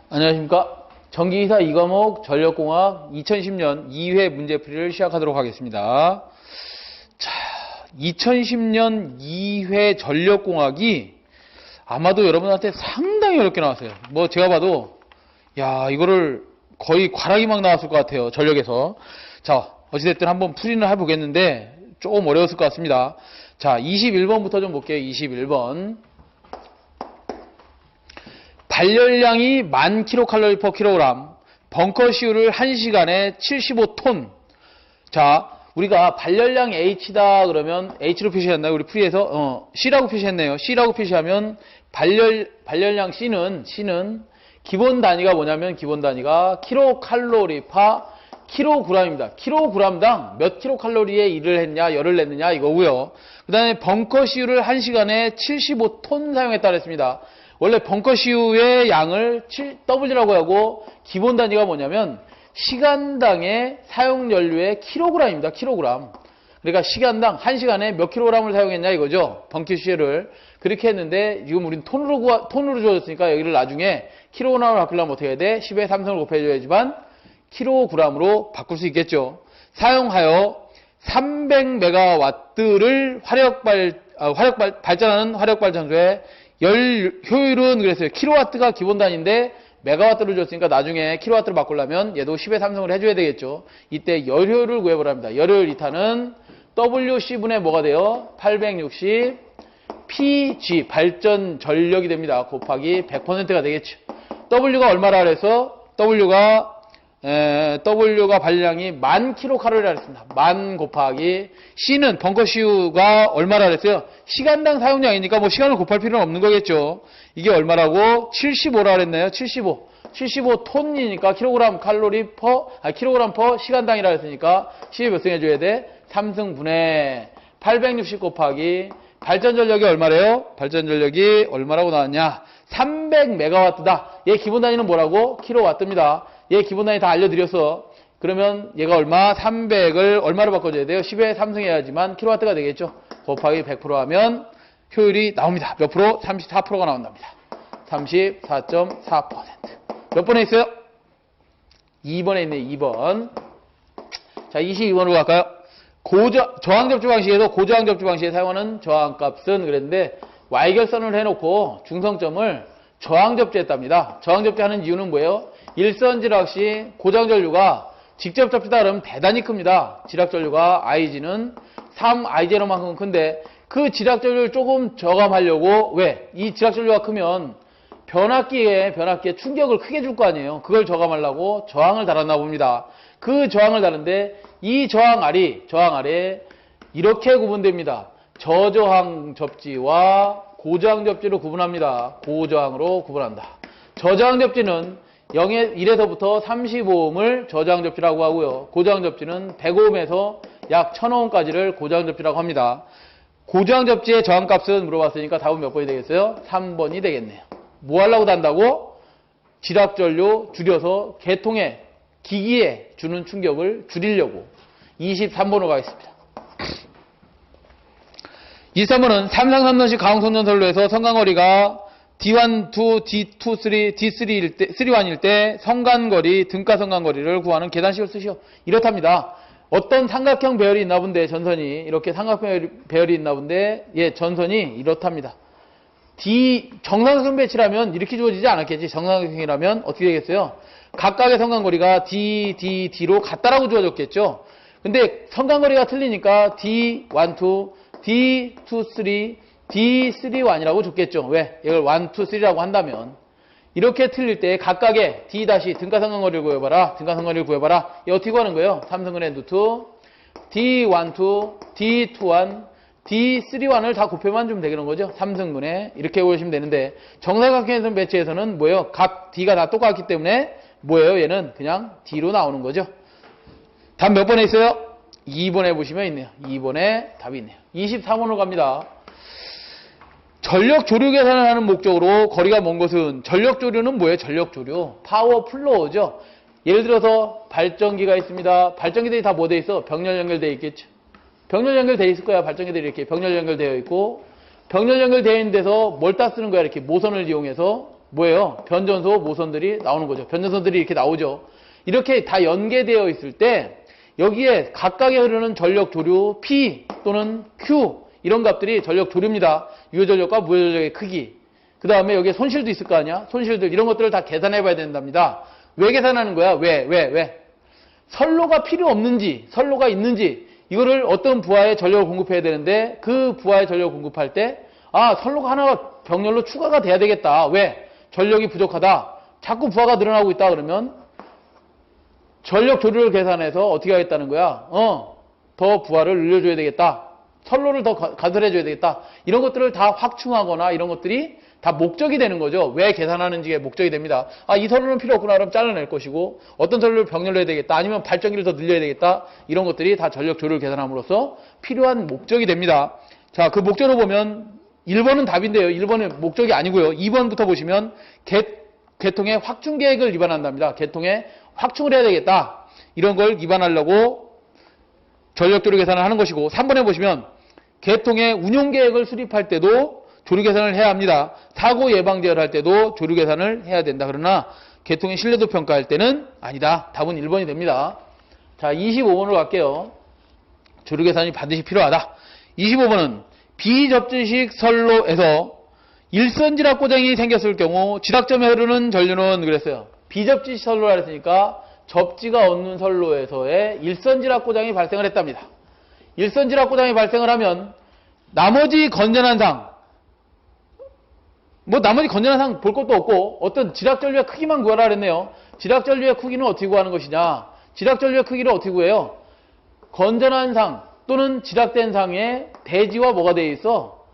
안녕하십니까. 전기기사 2과목 전력공학 2010년 2회 문제풀이를 시작하도록 하겠습니다. 자, 2010년 2회 전력공학이 아마도 여러분한테 상당히 어렵게 나왔어요. 뭐 제가 봐도 야 이거를 거의 과락이 막 나왔을 것 같아요. 전력에서. 자, 어찌됐든 한번 풀이를 해보겠는데 조금 어려웠을 것 같습니다. 자, 21번부터 좀 볼게요. 21번. 발열량이 10,000kcal per kg, 벙커시유를 1시간에 75톤. 자, 우리가 발열량 H다 그러면 H로 표시했나요? 우리 풀이에서 C라고 표시했네요. C라고 표시하면 발열량 C는 기본 단위가 뭐냐면 기본 단위가 kcal per kg입니다. kg당 몇 kcal의 일을 했냐, 열을 냈느냐 이거고요. 그 다음에 벙커시유를 1시간에 75톤 사용했다 그랬습니다. 원래 벙커시유의 양을 W라고 하고 기본 단위가 뭐냐면 시간당의 사용연료의 킬로그램입니다. 킬로그램. 그러니까 시간당 1시간에 몇 킬로그램을 사용했냐 이거죠. 벙커시유를. 그렇게 했는데 지금 우린 톤으로 주어졌으니까 여기를 나중에 킬로그램으로 바꾸려면 어떻게 해야 돼? 10에 3승을 곱해줘야지만 킬로그램으로 바꿀 수 있겠죠. 사용하여 300메가와트를 발전하는 화력발전소의 열 효율은 그랬어요. 킬로와트가 기본 단위인데 메가와트를 줬으니까 나중에 킬로와트로 바꾸려면 얘도 10의 3승을 해줘야 되겠죠. 이때 열 효율을 구해보랍니다. 열효율 2타는 WC분의 뭐가 돼요? 860 PG 발전 전력이 됩니다. 곱하기 100%가 되겠죠. W가 얼마라 그래서 W가 발열량이 10,000kcal라 했습니다. 10,000 곱하기 C는 벙커시유가 얼마라 그랬어요? 시간당 사용량이니까 뭐 시간을 곱할 필요는 없는 거겠죠. 이게 얼마라고? 75라 그랬나요? 75톤이니까 킬로그램 퍼 시간당이라 했으니까 C에 몇 승 해줘야 돼? 3승 분의 860 곱하기 발전 전력이 얼마래요? 발전 전력이 얼마라고 나왔냐? 300메가와트다. 얘 기본 단위는 뭐라고? 킬로와트입니다. 얘 기본 단위 다 알려드렸어. 그러면 얘가 얼마? 300을 얼마로 바꿔줘야 돼요? 10에 3승 해야지만 킬로와트가 되겠죠. 곱하기 100% 하면 효율이 나옵니다. 몇 프로? 34%가 나온답니다. 34.4%. 몇 번에 있어요? 2번에 있네. 2번. 자, 22번으로 갈까요? 저항접주 방식에서 고저항접주 방식에 사용하는 저항값은 그랬는데 Y결선을 해놓고 중성점을 저항접지했답니다. 저항접지하는 이유는 뭐예요? 일선지락시 고장전류가 직접 접지다 그러면 대단히 큽니다. 지락전류가 IG는 3IG로만큼 큰데 그 지락전류를 조금 저감하려고 왜? 이 지락전류가 크면 변압기에 충격을 크게 줄 거 아니에요. 그걸 저감하려고 저항을 달았나 봅니다. 그 저항을 다는데 이 저항 아래 이렇게 구분됩니다. 저저항 접지와 고저항 접지로 구분합니다. 고저항으로 구분한다. 저저항 접지는 1에서부터 35옴을 저저항 접지라고 하고요. 고저항 접지는 105옴에서 약 1000옴까지를 고저항 접지라고 합니다. 고저항 접지의 저항값은 물어봤으니까 답은 몇 번이 되겠어요? 3번이 되겠네요. 뭐 하려고 단다고? 지락전류 줄여서 계통에 기기에 주는 충격을 줄이려고. 23번으로 가겠습니다. 23번은 삼상삼선식 가공선전선로에서 성간거리가 D1, 2, D2, 3, D3일 때, 3,1일 때 성간거리, 등가 성간거리를 구하는 계산식을 쓰시오. 이렇답니다. 어떤 삼각형 배열이 있나 본데 전선이 이렇게 삼각형 배열이 있나 본데 전선이 이렇답니다. 정사각형 배치라면 이렇게 주어지지 않았겠지. 정사각형이라면 어떻게 되겠어요? 각각의 성간거리가 D로 같다라고 주어졌겠죠. 근데 성간거리가 틀리니까 D1, 2, D2, 3, D3, 1이라고 줬겠죠. 왜? 이걸 1, 2, 3라고 한다면 이렇게 틀릴 때 각각의 D- 등가성간거리를 구해봐라. 등가성간거리를 구해봐라. 이 어떻게 구하는 거예요? 3승근의 루트 D1, 2, D2, 1, D3, 1을 다 곱해만 주면 되는 거죠. 3승분의 이렇게 보시면 되는데 정사각형 배치에서는 뭐예요? 각 D가 다 똑같기 때문에 뭐예요? 얘는 그냥 D로 나오는 거죠. 답 몇 번에 있어요? 2번에 보시면 있네요. 2번에 답이 있네요. 23번으로 갑니다. 전력 조류 계산을 하는 목적으로 거리가 먼 것은 전력 조류는 뭐예요? 전력 조류. 파워 플로우죠. 예를 들어서 발전기가 있습니다. 발전기들이 다 뭐 돼 있어? 병렬 연결되어 있겠죠. 병렬 연결되어 있을 거야. 발전기들이 이렇게 병렬 연결되어 있고 병렬 연결되어 있는 데서 뭘 따 쓰는 거야? 이렇게 모선을 이용해서 뭐예요? 변전소 모선들이 나오는 거죠. 변전소들이 이렇게 나오죠. 이렇게 다 연계되어 있을 때 여기에 각각에 흐르는 전력 조류 P 또는 Q 이런 값들이 전력 조류입니다. 유효전력과 무효전력의 크기. 그 다음에 여기에 손실도 있을 거 아니야? 손실들 이런 것들을 다 계산해 봐야 된답니다. 왜 계산하는 거야? 왜? 선로가 필요 없는지 선로가 있는지 이거를 어떤 부하에 전력을 공급해야 되는데 그 부하에 전력을 공급할 때 선로가 하나가 병렬로 추가가 돼야 되겠다. 왜? 전력이 부족하다. 자꾸 부하가 늘어나고 있다 그러면 전력 조류를 계산해서 어떻게 하겠다는 거야? 더 부하를 늘려줘야 되겠다. 선로를 더 가설해줘야 되겠다. 이런 것들을 다 확충하거나 이런 것들이 다 목적이 되는 거죠. 왜 계산하는지가 목적이 됩니다. 이 선로는 필요 없구나 그럼 잘라낼 것이고 어떤 선로를 병렬로 해야 되겠다. 아니면 발전기를 더 늘려야 되겠다. 이런 것들이 다 전력 조류를 계산함으로써 필요한 목적이 됩니다. 자, 그 목적으로 보면 1번은 답인데요. 1번은 목적이 아니고요. 2번부터 보시면 계통의 확충 계획을 위반한답니다. 계통의 확충을 해야 되겠다. 이런 걸 위반하려고 전력 조류 계산을 하는 것이고 3번에 보시면 계통의 운용 계획을 수립할 때도 조류 계산을 해야 합니다. 사고 예방 제어를 할 때도 조류 계산을 해야 된다. 그러나 계통의 신뢰도 평가할 때는 아니다. 답은 1번이 됩니다. 자, 25번으로 갈게요. 조류 계산이 반드시 필요하다. 25번은 비접지식 선로에서 일선 지락 고장이 생겼을 경우 지락점에 흐르는 전류는 그랬어요. 비접지식 선로라 했으니까 접지가 없는 선로에서의 일선 지락 고장이 발생을 했답니다. 일선 지락 고장이 발생을 하면 나머지 건전한 상 볼 것도 없고 어떤 지락 전류의 크기만 구하라 그랬네요. 지락 전류의 크기는 어떻게 구하는 것이냐? 지락 전류의 크기를 어떻게 구해요? 건전한 상 또는 지락된 상에 대지와 뭐가 되어 있어?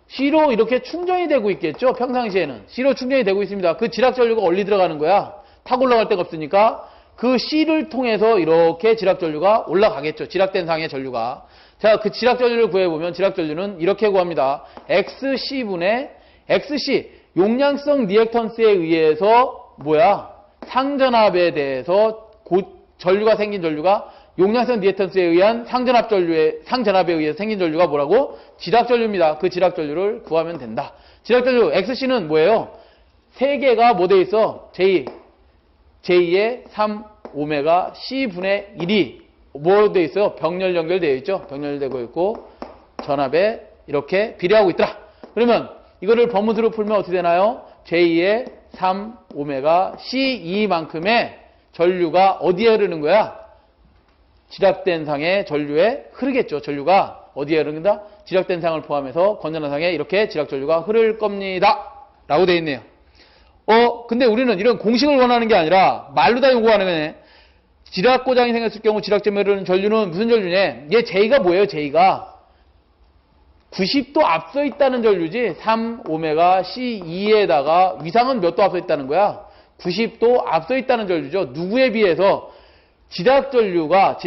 C로 이렇게 충전이 되고 있겠죠. 평상시에는 C로 충전이 되고 있습니다. 그 지락 전류가 어디 들어가는 거야? 타고 올라갈 데가 없으니까 그 C를 통해서 이렇게 지락 전류가 올라가겠죠. 지락된 상의 전류가. 자, 그 지락 전류를 구해보면 지락 전류는 이렇게 구합니다. XC분의 XC 용량성 리액턴스에 의해서 상전압에 대해서 전류가 생긴 전류가 용량성 리액턴스에 의한 상전압에 의해서 생긴 전류가 뭐라고? 지락 전류입니다. 그 지락 전류를 구하면 된다. 지락 전류 XC는 뭐예요? 세 개가 뭐 돼 있어? J의 3오메가 C분의 1이 뭐 돼 있어요? 병렬 연결되어 있죠? 병렬되고 있고 전압에 이렇게 비례하고 있더라. 그러면 이거를 범위수로 풀면 어떻게 되나요? J의 3오메가 C2만큼의 전류가 어디에 흐르는 거야? 지락된 상의 전류에 흐르겠죠. 전류가 어디에 흐른다? 지락된 상을 포함해서 건전한 상에 이렇게 지락 전류가 흐를 겁니다. 라고 되어 있네요. 근데 우리는 이런 공식을 원하는 게 아니라 말로 다 요구하는 거네. 지락 고장이 생겼을 경우 지락점에 흐르는 전류는 무슨 전류냐? 얘 J가 뭐예요? J가 90도 앞서 있다는 전류지 3오메가 C2에다가 위상은 몇 도 앞서 있다는 거야? 90도 앞서 있다는 전류죠. 누구에 비해서? 지락 전류가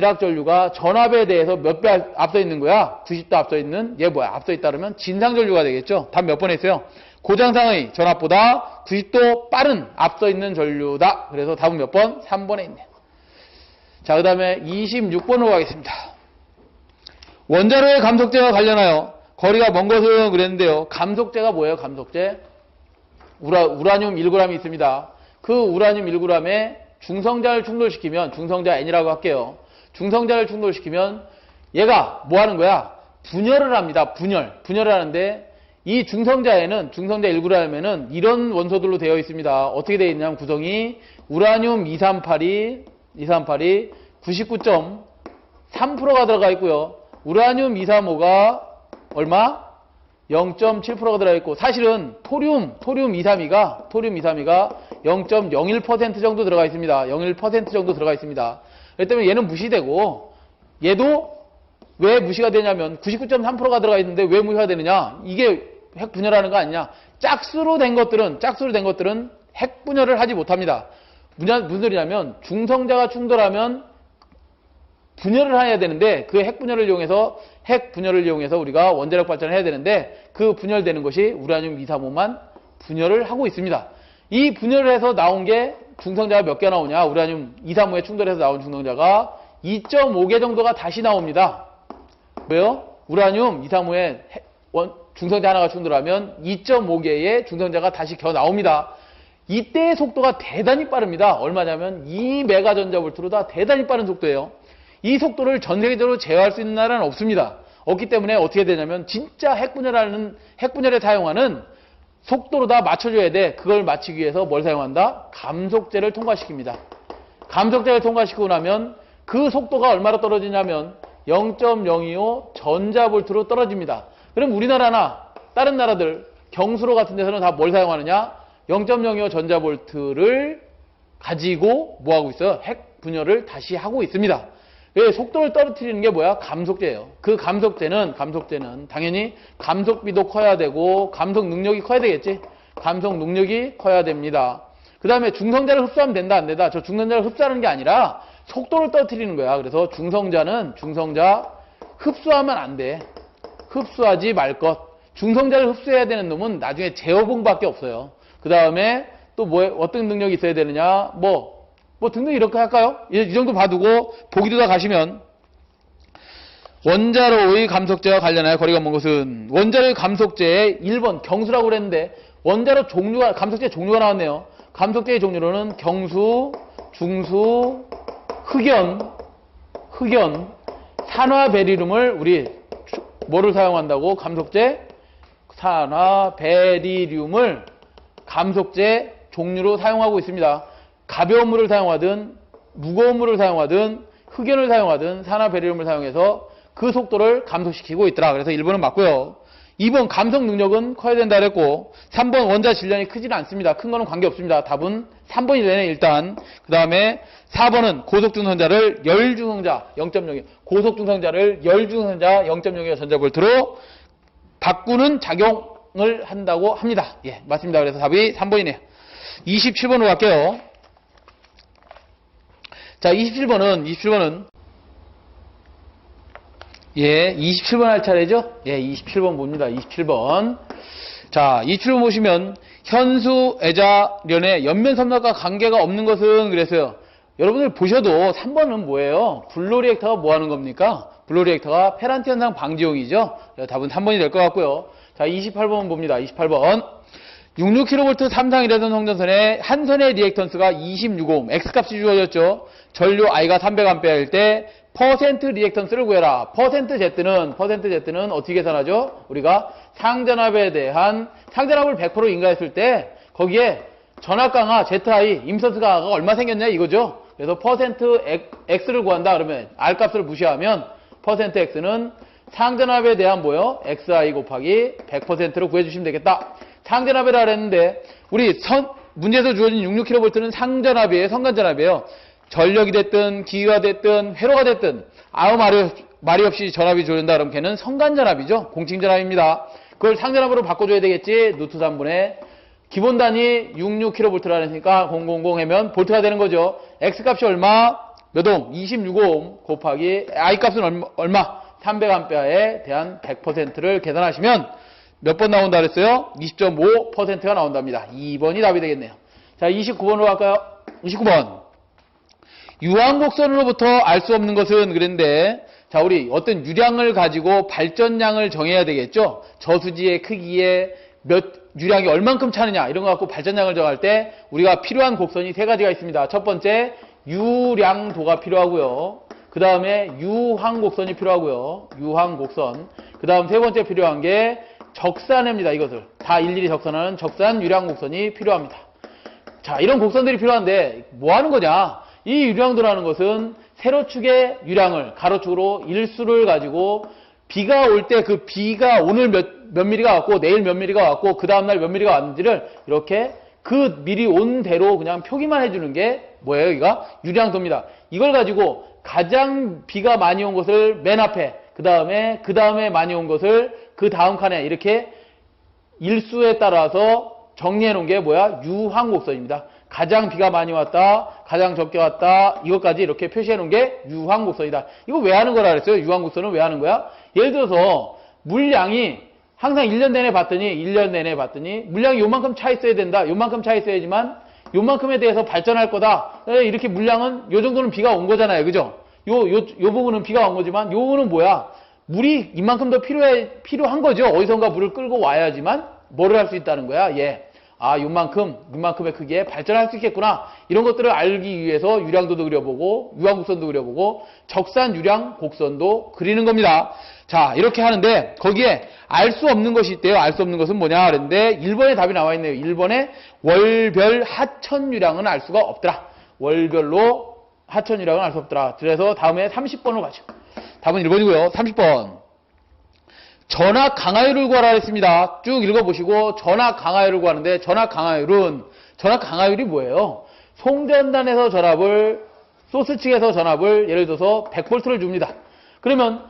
전압에 대해서 몇 배 앞서 있는 거야? 90도 앞서 있는 얘 뭐야? 앞서 있다 그러면 진상 전류가 되겠죠. 답 몇 번에 있어요? 고장상의 전압보다 90도 빠른 앞서 있는 전류다. 그래서 답은 몇 번? 3번에 있네. 자, 그 다음에 26번으로 가겠습니다. 원자로의 감속제와 관련하여 거리가 먼 것은 그랬는데요. 감속제가 뭐예요? 감속제? 우라늄 1g이 있습니다. 그 우라늄 1g에 중성자를 충돌시키면, 중성자 N이라고 할게요. 중성자를 충돌시키면 얘가 뭐 하는 거야? 분열을 합니다. 분열을 하는데 이 중성자에는, 중성자 1g에는 이런 원소들로 되어 있습니다. 어떻게 되어 있냐면 구성이 우라늄 238이 99.3%가 들어가 있고요. 우라늄 235가 얼마? 0.7%가 들어가 있고, 사실은 토륨 232가 0.01% 정도 들어가 있습니다. 0.1% 정도 들어가 있습니다. 그렇기 때문에 얘는 무시되고, 얘도 왜 무시가 되냐면 99.3%가 들어가 있는데 왜 무시가 되느냐? 이게 핵 분열하는 거 아니냐? 짝수로 된 것들은 핵 분열을 하지 못합니다. 무슨 소리냐면 중성자가 충돌하면 분열을 해야 되는데 그 핵 분열을 이용해서 우리가 원자력 발전을 해야 되는데 그 분열되는 것이 우라늄 235만 분열을 하고 있습니다. 이 분열을 해서 나온 게 중성자가 몇 개 나오냐? 우라늄 235에 충돌해서 나온 중성자가 2.5개 정도가 다시 나옵니다. 왜요? 우라늄 235에 중성자 하나가 충돌하면 2.5개의 중성자가 다시 겨 나옵니다. 이때의 속도가 대단히 빠릅니다. 얼마냐면 2메가 전자볼트로다 대단히 빠른 속도예요. 이 속도를 전 세계적으로 제어할 수 있는 나라는 없습니다. 없기 때문에 어떻게 되냐면 진짜 핵분열에 사용하는 속도로 다 맞춰줘야 돼. 그걸 맞추기 위해서 뭘 사용한다? 감속제를 통과시킵니다. 감속제를 통과시키고 나면 그 속도가 얼마로 떨어지냐면 0.025 전자볼트로 떨어집니다. 그럼 우리나라나 다른 나라들 경수로 같은 데서는 다 뭘 사용하느냐? 0.025 전자볼트를 가지고 뭐 하고 있어요? 핵 분열을 다시 하고 있습니다. 왜 속도를 떨어뜨리는 게 뭐야? 감속제예요. 그 감속제는 당연히 감속비도 커야 되고 감속 능력이 커야 되겠지. 감속 능력이 커야 됩니다. 그 다음에 중성자를 흡수하면 된다 안 된다? 저 중성자를 흡수하는 게 아니라 속도를 떨어뜨리는 거야. 그래서 중성자 흡수하면 안 돼. 흡수하지 말 것. 중성자를 흡수해야 되는 놈은 나중에 제어봉밖에 없어요. 그 다음에 또 어떤 능력이 있어야 되느냐? 등등 이렇게 할까요? 이 정도 봐두고 보기도 가시면 원자로의 감속제와 관련하여 거리가 먼 것은 원자로의 감속제의 1번 경수라고 그랬는데 원자로 감속제 종류가 나왔네요. 감속제의 종류로는 경수, 중수, 흑연, 산화 베리륨을 우리 뭐를 사용한다고? 감속제 산화 베리륨을 감속제 종류로 사용하고 있습니다. 가벼운 물을 사용하든 무거운 물을 사용하든 흑연을 사용하든 산화 베리륨을 사용해서 그 속도를 감소시키고 있더라. 그래서 1번은 맞고요. 2번 감속 능력은 커야 된다 그랬고 3번 원자 질량이 크지는 않습니다. 큰 거는 관계없습니다. 답은 3번이 되네 일단. 그 다음에 4번은 고속중성자를 열중성자 0.02 고속중성자를 열중성자 0.02 전자볼트로 바꾸는 작용을 한다고 합니다. 예, 맞습니다. 그래서 답이 3번이네요. 27번으로 갈게요. 자, 27번은 예, 27번 할 차례죠? 예, 27번 봅니다. 27번. 자, 27번 보시면 현수 애자련의 연면 섬납과 관계가 없는 것은 그랬어요. 여러분들 보셔도 3번은 뭐예요? 블로리액터가 뭐 하는 겁니까? 블로리액터가 페란트 현상 방지용이죠. 답은 3번이 될 것 같고요. 자, 28번 봅니다. 28번. 66kV 3상이라던 성전선에 한 선의 리액턴스가 26옴, X값이 주어졌죠. 전류 I가 300A일 때 퍼센트 리액턴스를 구해라. 퍼센트 Z는 어떻게 계산하죠? 우리가 상전압에 대한 상전압을 100% 인가했을 때 거기에 전압강하 ZI, 임선수 강하가 얼마 생겼냐 이거죠. 그래서 퍼센트 X를 구한다 그러면 R값을 무시하면 퍼센트 X는 상전압에 대한 뭐요? XI 곱하기 100%로 구해주시면 되겠다. 상전압이라 그랬는데 우리 문제에서 주어진 66kV는 상전압이에요. 성간전압이에요. 전력이 됐든 기위가 됐든 회로가 됐든 아무 말이 없이 전압이 주어진다 그러면 걔는 성간전압이죠. 공칭전압입니다. 그걸 상전압으로 바꿔줘야 되겠지. 루트 3분의 기본 단위 66kV라니까 000 하면 볼트가 되는 거죠. X값이 얼마? 몇 옴? 26옴 곱하기 I값은 얼마? 300A에 대한 100%를 계산하시면 몇 번 나온다 그랬어요? 20.5%가 나온답니다. 2번이 답이 되겠네요. 자, 29번으로 갈까요? 29번. 유황곡선으로부터 알 수 없는 것은 그랬는데 자, 우리 어떤 유량을 가지고 발전량을 정해야 되겠죠? 저수지의 크기에 유량이 얼만큼 차느냐 이런 거 갖고 발전량을 정할 때 우리가 필요한 곡선이 세 가지가 있습니다. 첫 번째 유량도가 필요하고요. 그 다음에 유황곡선이 필요하고요. 유황곡선. 그 다음 세 번째 필요한 게 적산입니다. 이것을 다 일일이 적산하는 적산 유량곡선이 필요합니다. 자, 이런 곡선들이 필요한데 뭐 하는 거냐? 이 유량도라는 것은 세로축의 유량을 가로축으로 일수를 가지고 비가 올 때 그 비가 오늘 몇 미리가 왔고 내일 몇 미리가 왔고 그 다음날 몇 미리가 왔는지를 이렇게 그 미리 온 대로 그냥 표기만 해주는 게 뭐예요? 이가 유량도입니다. 이걸 가지고 가장 비가 많이 온 것을 맨 앞에 그 다음에 많이 온 것을 그 다음 칸에 이렇게 일수에 따라서 정리해 놓은 게 뭐야? 유황곡선입니다. 가장 비가 많이 왔다, 가장 적게 왔다, 이것까지 이렇게 표시해 놓은 게 유황곡선이다. 이거 왜 하는 거라 그랬어요? 유황곡선은 왜 하는 거야? 예를 들어서 물량이 항상 1년 내내 봤더니 물량이 요만큼 차 있어야 된다. 요만큼 차 있어야지만 요만큼에 대해서 발전할 거다. 이렇게 물량은 요 정도는 비가 온 거잖아요. 그죠? 요 부분은 비가 온 거지만 요거는 뭐야? 물이 이만큼 더 필요한 거죠. 어디선가 물을 끌고 와야지만 뭐를 할 수 있다는 거야? 예. 아, 요만큼의 크기에 발전할 수 있겠구나. 이런 것들을 알기 위해서 유량도도 그려보고 유황곡선도 그려보고 적산 유량 곡선도 그리는 겁니다. 자, 이렇게 하는데 거기에 알 수 없는 것이 있대요. 알 수 없는 것은 뭐냐 그랬는데 1번에 답이 나와 있네요. 1번에 월별 하천 유량은 알 수가 없더라. 월별로 하천 유량은 알 수 없더라. 그래서 다음에 30번으로 가죠. 답은 1번이고요. 30번. 전압 강하율을 구하라 했습니다. 쭉 읽어보시고 전압 강하율을 구하는데 전압 강하율이 뭐예요? 송전단에서 전압을 소스 측에서 전압을 예를 들어서 100V를 줍니다. 그러면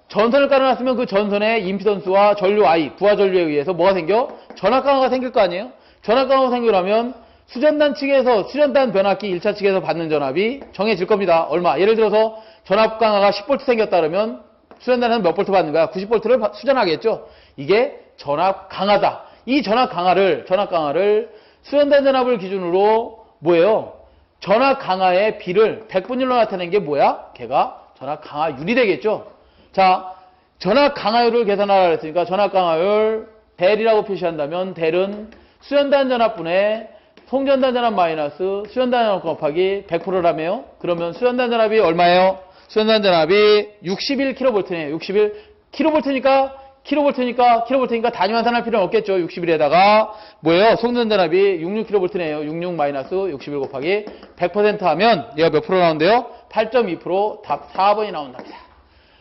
전선을 깔아놨으면 그 전선의 임피던스와 전류 I, 부하 전류에 의해서 뭐가 생겨? 전압 강화가 생길 거 아니에요? 전압 강화가 생기려면 수전단 측에서 수전단 변압기 1차 측에서 받는 전압이 정해질 겁니다. 얼마? 예를 들어서 전압 강화가 10V 생겼다 그러면 수전단에는 몇 볼트 받는 거야? 90V를 수전하겠죠? 이게 전압 강하다. 이 전압 강화를 수전단 전압을 기준으로 뭐예요? 전압 강화의 비를 100분율로 나타낸 게 뭐야? 걔가 전압 강화율이 되겠죠? 자, 전압 강화율을 계산하라 했으니까 전압 강화율 델이라고 표시한다면 델은 수전단 전압분의 송전단 전압 마이너스 수전단 전압 곱하기 100%라며요? 그러면 수전단 전압이 얼마예요? 수전단 전압이 61kV네요. 61kV니까 단위 환산할 필요는 없겠죠. 61에다가 뭐예요? 송전 전압이 66kV네요. 66 마이너스 61 곱하기 100% 하면 얘가 몇 프로 나온대요? 8.2%. 답 4번이 나온답니다.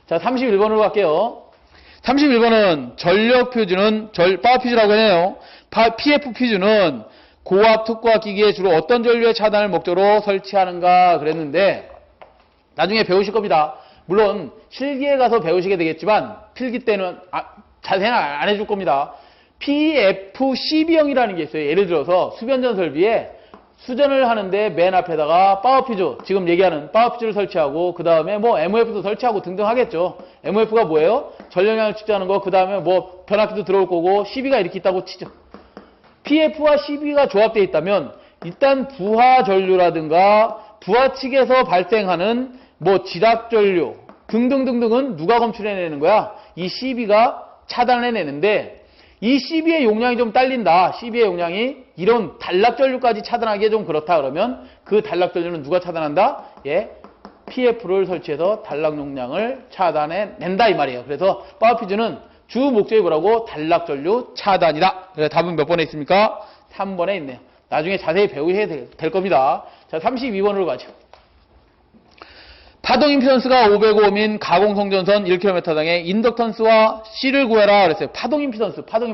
자, 31번으로 갈게요. 31번은 전력 퓨즈는 파워 퓨즈라고 해요. PF 퓨즈는 고압 특고압 기기에 주로 어떤 전류의 차단을 목적으로 설치하는가 그랬는데 나중에 배우실 겁니다. 물론 실기에 가서 배우시게 되겠지만 필기 때는 자세히는 안 해줄 겁니다. PFCB형이라는 게 있어요. 예를 들어서 수변전 설비에 수전을 하는데 맨 앞에다가 파워 퓨즈, 지금 얘기하는 파워 퓨즈를 설치하고 그 다음에 뭐 MOF도 설치하고 등등 하겠죠. MOF가 뭐예요? 전력량을 측정하는 거, 그 다음에 뭐 변압기도 들어올 거고 CB가 이렇게 있다고 치죠. PF와 CB가 조합되어 있다면 일단 부하 전류라든가 부하 측에서 발생하는 뭐 지락전류 등등등등은 누가 검출해내는 거야? 이 CB가 차단해내는데 이 CB의 용량이 좀 딸린다. CB의 용량이 이런 단락전류까지 차단하기에 좀 그렇다 그러면 그 단락전류는 누가 차단한다? 예, PF를 설치해서 단락 용량을 차단해낸다 이 말이에요. 그래서 파워퓨즈는 주 목적이 뭐라고? 단락전류 차단이다. 그래서 답은 몇 번에 있습니까? 3번에 있네요. 나중에 자세히 배우셔야 될 겁니다. 자, 32번으로 가죠. 파동 임피던스가 505인 가공성전선 1km당의 인덕턴스와 C를 구해라 그랬어요. 파동 임피던스. 파동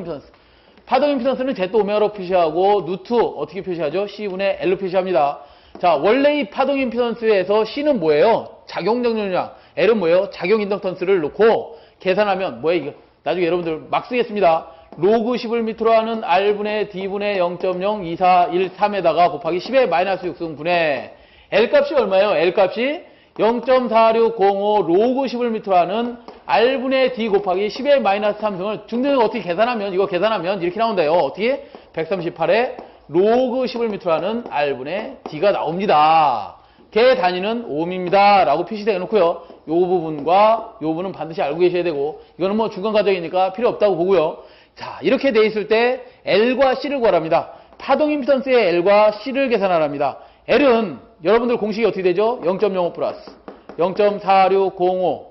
임피던스는 Z 오메가로 표시하고 누트 어떻게 표시하죠? C분의 L로 표시합니다. 자, 원래 이 파동 임피던스에서 C는 뭐예요? 작용 정렬량. L은 뭐예요? 작용 인덕턴스를 놓고 계산하면 뭐예요? 이거 나중에 여러분들 막 쓰겠습니다. 로그 10을 밑으로 하는 R분의 D분의 0.02413에다가 곱하기 10의 마이너스 6승분의 L 값이 얼마예요? L 값이 0.4605 로그 10을 밑으로 하는 R분의 D 곱하기 10의 마이너스 3승을 중등을 어떻게 계산하면 이거 계산하면 이렇게 나온다요. 어떻게? 138에 로그 10을 밑으로 하는 R분의 D가 나옵니다. 걔 단위는 ohm입니다. 라고 표시되어 놓고요. 요 부분과 요 부분은 반드시 알고 계셔야 되고 이거는 뭐 중간 과정이니까 필요 없다고 보고요. 자, 이렇게 돼 있을 때 L과 C를 구하랍니다. 파동 임피던스의 L과 C를 계산하랍니다. L은 여러분들 공식이 어떻게 되죠? 0.05 플러스 0.4605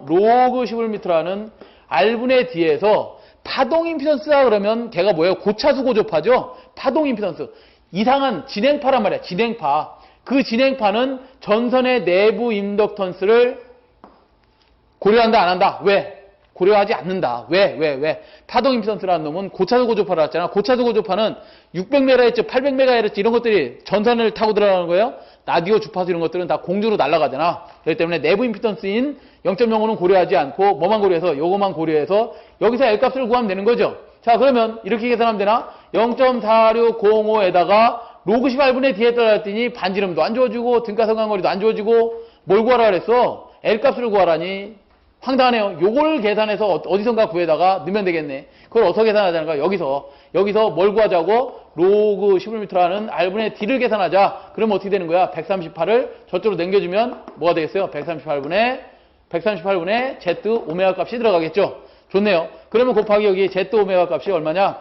로그 10을 밑으로 하는 R분의 D에서 파동 임피던스라 그러면 걔가 뭐예요? 고차수 고조파죠? 파동 임피던스. 이상한 진행파란 말이야. 진행파. 그 진행파는 전선의 내부 인덕턴스를 고려한다 안 한다? 왜? 고려하지 않는다. 왜? 파동 임피던스라는 놈은 고차수 고조파라 했잖아. 고차수 고조파는 600MHz, 800MHz 이런 것들이 전선을 타고 들어가는 거예요. 라디오 주파수 이런 것들은 다 공중으로 날아가잖아. 그렇기 때문에 내부 임피던스인 0.05는 고려하지 않고 뭐만 고려해서 요거만 고려해서 여기서 L값을 구하면 되는 거죠. 자, 그러면 이렇게 계산하면 되나? 0.4605에다가 로그 10R분의 D에 따라 했더니 반지름도 안 주어지고 등가성간거리도 안 주어지고 뭘 구하라 그랬어? L값을 구하라니 황당하네요. 요걸 계산해서 어디선가 구해다가 넣으면 되겠네. 그걸 어떻게 계산하자는가? 여기서 뭘 구하자고? 로그 10m 하는 R분의 D를 계산하자. 그러면 어떻게 되는 거야? 138을 저쪽으로 넘겨주면 뭐가 되겠어요? 138분의 Z 오메가 값이 들어가겠죠. 좋네요. 그러면 곱하기 여기 Z 오메가 값이 얼마냐?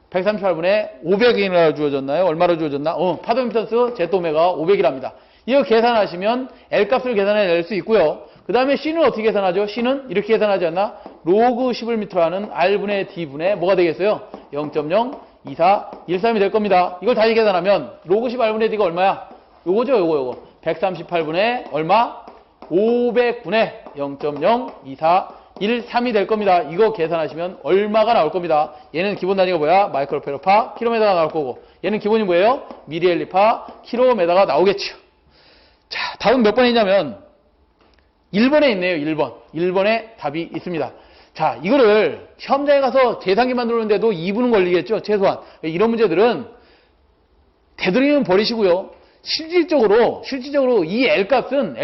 138분의 500이나 주어졌나요? 얼마로 주어졌나? 파동 임피던스 Z 오메가 500이랍니다. 이거 계산하시면 L 값을 계산해낼 수 있고요. 그 다음에 C는 어떻게 계산하죠? C는 이렇게 계산하지 않나? 로그 11m로 하는 R분의 D분의 뭐가 되겠어요? 0.02413이 될 겁니다. 이걸 다시 계산하면 로그 10 R분의 D가 얼마야? 요거죠, 요거. 138분의 얼마? 500분의 0.02413이 될 겁니다. 이거 계산하시면 얼마가 나올 겁니다. 얘는 기본 단위가 뭐야? 마이크로페로파 킬로미터가 나올 거고, 얘는 기본이 뭐예요? 미리엘리파 킬로미터가 나오겠죠. 자, 답은 몇 번이냐면 1번에 있네요. 1번. 1번에 답이 있습니다. 자, 이거를 시험장에 가서 계산기 만들었는데도 2분은 걸리겠죠. 최소한. 이런 문제들은 되도록이면 버리시고요. 실질적으로 이 L값은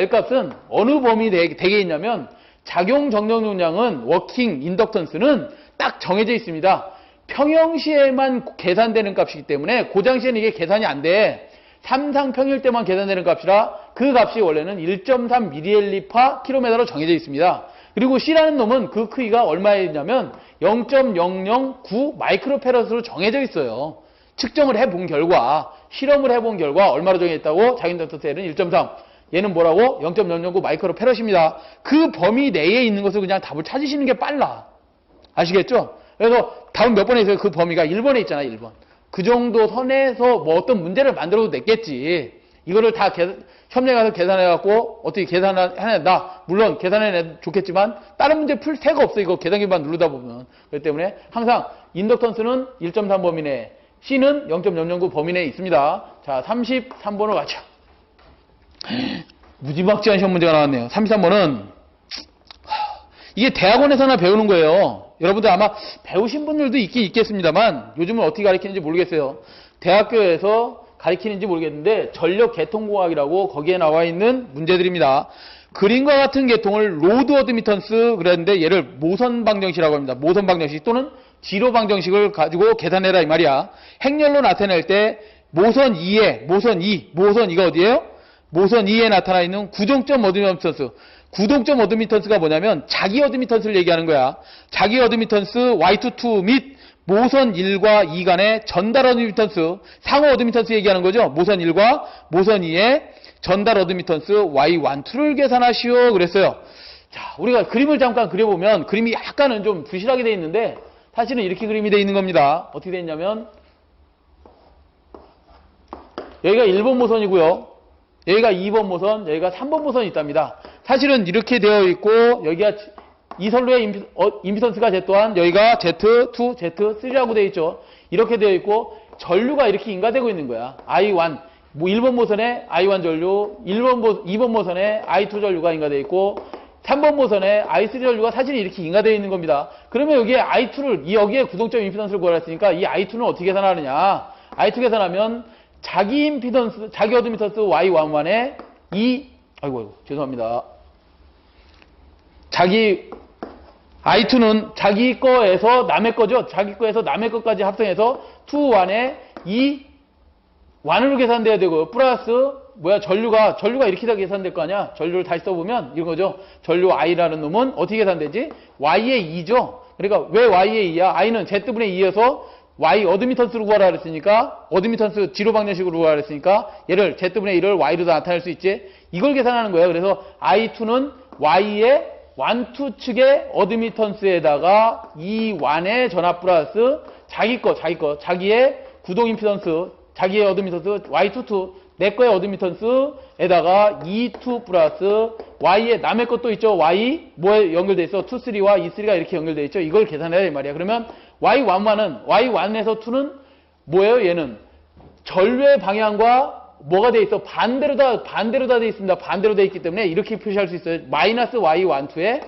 어느 범위 되게 있냐면 작용 정정 용량은 워킹 인덕턴스는 딱 정해져 있습니다. 평형시에만 계산되는 값이기 때문에 고장시에는 이게 계산이 안 돼. 삼상평일 때만 계산되는 값이라 그 값이 원래는 1.3 미리엘리파 킬로미터로 정해져 있습니다. 그리고 C라는 놈은 그 크기가 얼마였냐면 0.009 마이크로페럿으로 정해져 있어요. 측정을 해본 결과, 실험을 해본 결과 얼마로 정해졌다고? 작용인덕턴스 L은 1.3. 얘는 뭐라고? 0.009 마이크로페럿입니다. 그 범위 내에 있는 것을 그냥 답을 찾으시는 게 빨라. 아시겠죠? 그래서 답은 몇 번에 있어요? 그 범위가 1번에 있잖아, 1번. 그 정도 선에서 뭐 어떤 문제를 만들어도 됐겠지. 이거를 다 시험장에 가서 계산해갖고 어떻게 계산해낸다. 물론 계산해내 좋겠지만 다른 문제 풀 새가 없어. 이거 계산기만 누르다 보면. 그렇기 때문에 항상 인덕턴스는 1.3 범위 내에, C는 0.009 범위 내에 있습니다. 자, 33번으로 가죠. 무지막지한 시험 문제가 나왔네요. 33번은 이게 대학원에서나 배우는 거예요. 여러분들 아마 배우신 분들도 있긴 있겠습니다만 요즘은 어떻게 가르치는지 모르겠어요. 대학교에서 가르치는지 모르겠는데 전력 계통공학이라고 거기에 나와 있는 문제들입니다. 그림과 같은 계통을 로드 어드미턴스 그랬는데 얘를 모선 방정식이라고 합니다. 모선 방정식 또는 지로 방정식을 가지고 계산해라 이 말이야. 행렬로 나타낼 때 모선 2가 어디예요? 모선 2에 나타나 있는 구동점 어드미턴스. 구동점 어드미턴스가 뭐냐면 자기 어드미턴스를 얘기하는 거야. 자기 어드미턴스 Y22 및 모선 1과 2 간의 전달 어드미턴스, 상호 어드미턴스 얘기하는 거죠. 모선 1과 모선 2의 전달 어드미턴스 Y12를 계산하시오 그랬어요. 자, 우리가 그림을 잠깐 그려보면 그림이 약간은 좀 부실하게 되어 있는데 사실은 이렇게 그림이 되어 있는 겁니다. 어떻게 되어 있냐면 여기가 1번 모선이고요. 여기가 2번 모선, 여기가 3번 모선이 있답니다. 사실은 이렇게 되어 있고 여기가 이 선로의 임피던스가 Z 또한 여기가 Z2, Z3라고 되어 있죠. 이렇게 되어 있고 전류가 이렇게 인가되고 있는 거야. I1, 1번 모선에 I1 전류, 2번 모선에 I2 전류가 인가되어 있고 3번 모선에 I3 전류가 사실 이렇게 인가되어 있는 겁니다. 그러면 여기에 I2를 여기에 구동점 임피던스를 구하랬으니까 이 I2는 어떻게 계산하느냐? I2 계산하면 자기 임피던스, 자기 어드미턴스 Y11에 아이고 죄송합니다. I2는 자기 거에서 남의 거죠. 자기 거에서 남의 것까지 합성해서 2, 1에 2 1으로 계산돼야 되고 플러스 전류가 이렇게 다 계산될 거 아니야. 전류를 다시 써보면 이런 거죠. 전류 I라는 놈은 어떻게 계산되지? Y의 2죠. 그러니까 왜 Y의 2야? I는 Z분의 2여서 Y 어드미턴스로 구하라 그랬으니까 어드미턴스 지로 방정식으로 구하라 그랬으니까 얘를 Z분의 1을 Y로 나타낼 수 있지. 이걸 계산하는 거예요. 그래서 I2는 Y의 1, 2 측의 어드미턴스에다가 이 1의 전압 플러스 자기의 구동 임피던스, 자기의 어드미턴스 Y22, 내 거의 어드미턴스에다가 E2 플러스 Y의 남의 것도 있죠. Y 뭐에 연결돼 있어? 2, 3와 E3가 이렇게 연결돼 있죠. 이걸 계산해야 이 말이야. 그러면 Y1에서 2는 뭐예요? 얘는 전류의 방향과 뭐가 돼 있어? 반대로 다 돼 있습니다. 반대로 돼 있기 때문에 이렇게 표시할 수 있어요. 마이너스 Y12에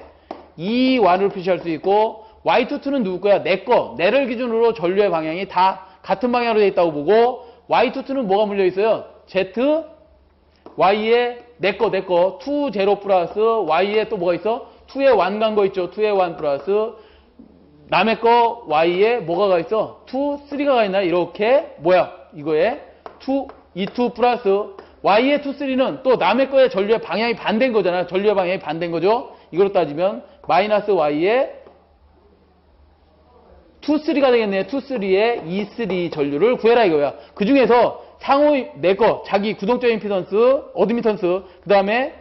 E1을 표시할 수 있고 Y22는 누구 거야? 내 거. 내를 기준으로 전류의 방향이 다 같은 방향으로 돼 있다고 보고 Y22는 뭐가 물려 있어요? Z, Y에 내 거, 2, 0 플러스 Y에 또 뭐가 있어? 2에 1 간 거 있죠? 2에 1 플러스 남의 거 Y에 뭐가 가 있어? 2, 3가 가 있나? 이렇게 이거에 2 플러스 Y의 2, 3는 또 남의 거에 전류의 방향이 반대인 거잖아. 전류의 방향이 반대인 거죠. 이걸로 따지면 마이너스 Y의 2,3가 되겠네. 2,3의 E3 전류를 구해라 이거야. 그 중에서 상호 내 거, 자기 구동적 임피던스, 어드미턴스, 그 다음에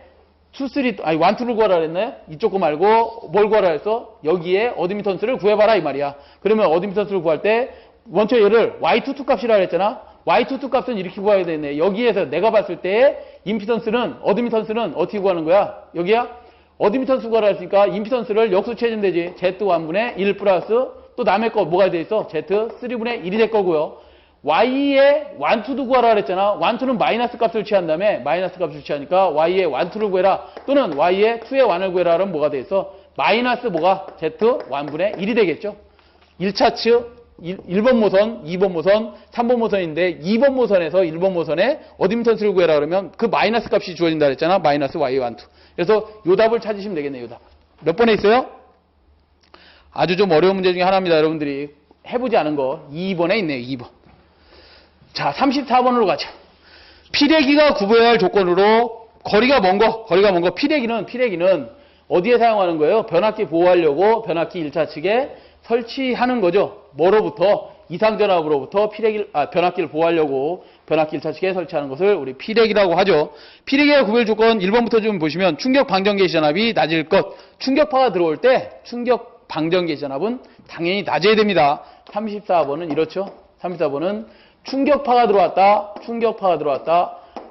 1, 2를 구하라 그랬나요? 이쪽 거 말고 뭘 구하라 했어? 여기에 어드미턴스를 구해봐라 이 말이야. 그러면 어드미턴스를 구할 때 원초 얘를 Y22 값이라 그랬잖아. Y22 값은 이렇게 구해야 되네. 여기에서 내가 봤을 때 임피던스는, 어드미턴스는 어떻게 구하는 거야? 여기야? 어드미턴스 구하라 했으니까 임피던스를 역수 채우면 되지. Z1분의 1 플러스 또 남의 거 뭐가 돼 있어? Z3분의 1이 될 거고요. Y의 1, 2도 구하라 그랬잖아. 1, 2는 마이너스 값을 취한 다음에 마이너스 값을 취하니까 Y의 1, 2를 구해라. 또는 Y의 2의 1을 구해라. 그러면 뭐가 돼 있어? 마이너스 뭐가? Z1분의 1이 되겠죠. 1차 측 1번 모선, 2번 모선, 3번 모선인데 2번 모선에서 1번 모선에 어드미턴스를 구해라 그러면 그 마이너스 값이 주어진다 그랬잖아. 마이너스 Y의 1, 2. 그래서 요 답을 찾으시면 되겠네요. 요 답. 몇 번에 있어요? 아주 좀 어려운 문제 중에 하나입니다. 여러분들이 해보지 않은 거 2번에 있네요. 2번. 자, 34번으로 가자. 피래기가 구부해야 할 조건으로 거리가 먼 거. 피래기는 어디에 사용하는 거예요? 변압기 보호하려고 변압기 1차 측에 설치하는 거죠. 뭐로부터? 이상전압으로부터 변압기를 보호하려고 변압기 1차 측에 설치하는 것을 우리 피래기라고 하죠. 피래기가 구별 조건 1번부터 좀 보시면 충격 방전 개시 전압이 낮을 것. 충격파가 들어올 때 충격 방전 개시 전압은 당연히 낮아야 됩니다. 34번은 이렇죠. 34번은 충격파가 들어왔다.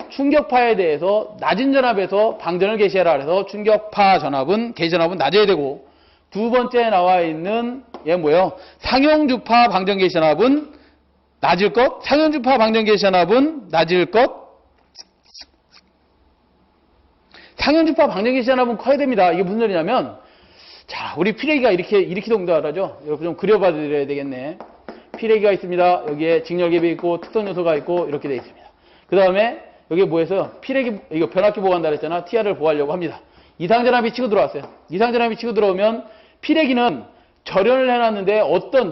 충격파에 대해서 낮은 전압에서 방전을 개시해라. 그래서 충격파 전압은 개시 전압은 낮아야 되고, 두 번째 나와 있는 얘 뭐예요? 상용주파 방전 개시 전압은 낮을 것. 상용주파 방전 개시 전압은 낮을 것. 상용주파 방전 개시 전압은 커야 됩니다. 이게 무슨 소리냐면, 자, 우리 피래기가 이렇게 동작하죠. 이렇게 좀 그려봐 드려야 되겠네. 피래기가 있습니다. 여기에 직렬개비 있고 특성 요소가 있고 이렇게 되어 있습니다. 그 다음에 여기 뭐해서요? 피래기 이거 변압기 보호한다 그랬잖아. TR을 보호하려고 합니다. 이상전압이 치고 들어왔어요. 이상전압이 치고 들어오면 피래기는 절연을 해놨는데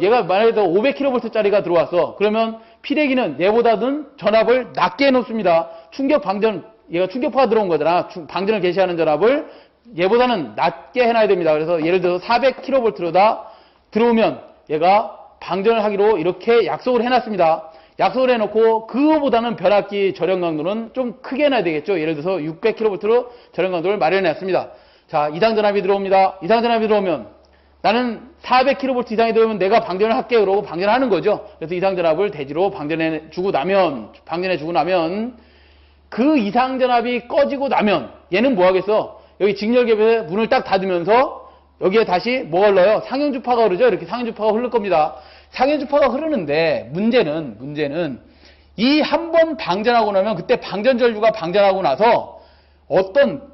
얘가 만약에 500kV짜리가 들어왔어. 그러면 피래기는 얘보다는 전압을 낮게 해놓습니다. 얘가 충격파가 들어온 거잖아. 방전을 개시하는 전압을 얘보다는 낮게 해놔야 됩니다. 그래서 예를 들어서 400kV로다 들어오면 얘가 방전을 하기로 이렇게 약속을 해놨습니다. 약속을 해놓고 그거보다는 변압기 절연 강도는 좀 크게 해놔야 되겠죠. 예를 들어서 600kV로 절연 강도를 마련해놨습니다. 자, 이상전압이 들어옵니다. 이상전압이 들어오면 나는 400kV 이상이 들어오면 내가 방전을 할게 그러고 방전을 하는 거죠. 그래서 이상전압을 대지로 방전해주고 나면 그 이상전압이 꺼지고 나면 얘는 뭐 하겠어? 여기 직렬개비에 문을 딱 닫으면서 여기에 다시 뭐가 흘러요? 상용주파가 흐르죠. 이렇게 상용주파가 흐를 겁니다. 상용주파가 흐르는데 문제는 이 한 번 방전하고 나면 그때 방전전류가 방전하고 나서 어떤